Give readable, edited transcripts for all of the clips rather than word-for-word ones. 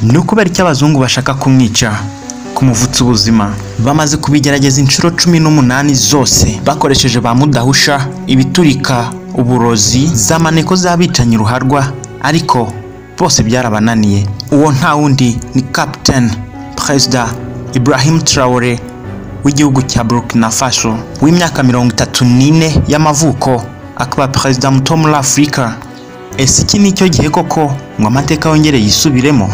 Nukubera icyo abazungu bashaka kumwica kumuvutsa ubuzima. Bamaze kubigerageza inshuro 18 zose bakoresheje ba mudahusha, ibiturika, uburozi, zamaneko z'abicanyi ruharwa, ariko bose byarabananiye. Uwo nta wundi ni Captain President Ibrahim Traoré w'igihugu cya Burkina Faso w'imyaka 34 y'amavuko, akaba president muto muri Afrika. Ese iki nicyo gihe koko ngo amateka yongere yisubiremo?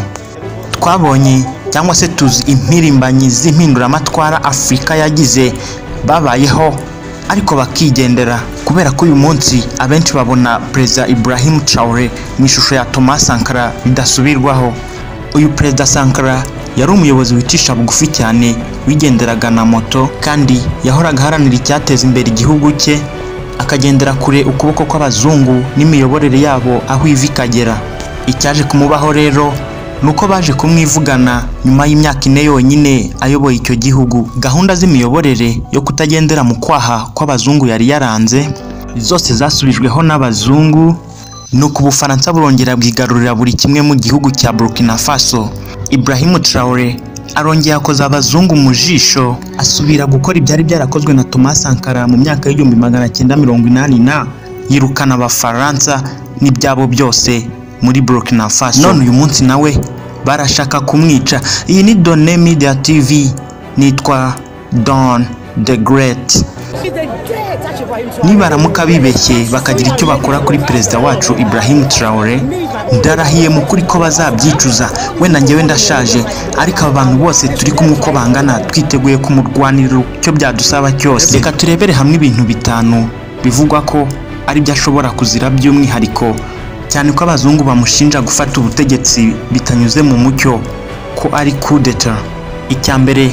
Twabonye cyangwa se tuzi impirimbanyi z'impinduramatwara Afrika yagize babayeho ariko bakigendera, kubera ko uyu munsi abenshi babona President Ibrahim Traoré mu ishusho ya Thomas Sankara bidasubirwaho. Uyu President Sankara yari umuyobozi wicisha bugufi cyane, wigenderaga na moto, kandi yahoraga haranira icyateza imbere igihugu cye, akagendera kure ukuboko kw'abazungu n'imiyoborere yabo aho ivi kagera. Icyaje kumubaho rero nuko baje kumwivugana nyuma y'imyaka 4 yonyine ayoboye icyo gihugu. Gahunda z'imiyoborere yo kutagendera mu kwaha kw'abazungu yari yaranze zose zasubijweho n'abazungu, nuko Ubufaransa burongera bwigarurira buri kimwe mu gihugu cya Burkina Faso. Ibrahim Traoré arongera akoza abazungu mu jisho, asubira gukora ibyari byarakozwe na Thomas Sankara mu myaka y'1980, yirukana abafaransa n'ibyabo byose muri Burkina Faso. None uyu munsi nawe barashaka kumwica. Iyi ni Donne Media TV, nitwa Don the Great. Nibaramuka bibeshye bakagira icyo bakora kuri perezida wacu Ibrahim Traoré, ndarahiye mu kuri ko bazabyicuza. Wenda njyewe ndashaje, ariko abantu bose turi kumwe uko bangana twiteguye kumurwanira icyo byadusaba cyose. Reka turebere hamwe ibintu 5 bivugwa ko ari byo ashobora kuzira by'umwihariko, cyane ko abazungu bamushinja gufata ubutegetsi bitanyuze mu mucyo, ko ari coup d'etat. Icyambere,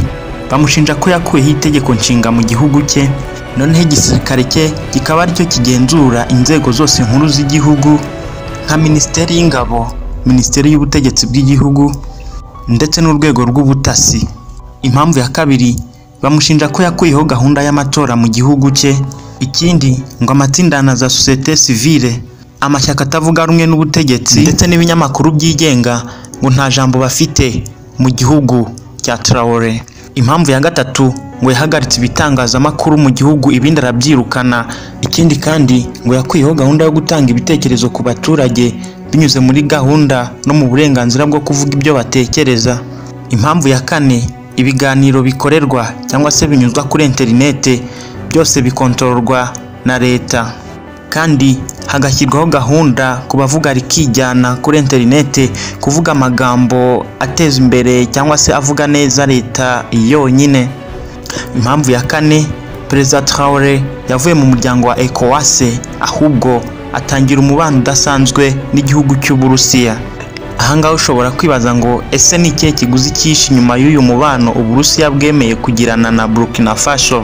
bamushinja ko yakuyeho itegeko nshinga mu gihugu cye, noneho igisirikare cye kikaba aricyo kigenzura inzego zose nkuru z'igihugu nka Minisiteri y'Ingabo, Minisiteri y'Ubutegetsi bw'igihugu ndetse n'urwego rw'ubutasi. Impamvu ya kabiri, bamushinja ko yakuyeho gahunda y'amatora mu gihugu cye. Ikindi, ngo amatsindana za societe civile, amashyaka atavuga rumwe n'ubutegetsi ndetse n'ibinyamakuru byigenga ngo nta jambo bafite mu gihugu cya Traoré. Impamvu ya gatatu, ngo yahagaritse ibitangazamakuru mu gihugu, ibindi arabyirukana. Ikindi kandi, ngo yakuyeho gahunda yo gutanga ibitekerezo ku baturage binyuze muri gahunda no mu burenganzira bwo kuvuga ibyo batekereza. Impamvu ya kane, ibiganiro bikorerwa cyangwa se binyuzwa kuri internet byose bikontororwa na leta, kandi hagashyirwaho gahunda ku bavuga rikijyana kuri internet kuvuga amagambo ateza imbere cyangwa se avuga neza leta yonyine. Impamvu ya kane, President Traoré yavuye mu muryango wa ECOWAS, ahubwo atangira umubano udasanzwe n'igihugu cy'Uburusiya. Ahangaho ushobora kwibaza ngo ese ni ikihe kiguzi cyinshi nyuma y'uyu mubano Uburusiya bwemeye kugirana na Burkina Faso?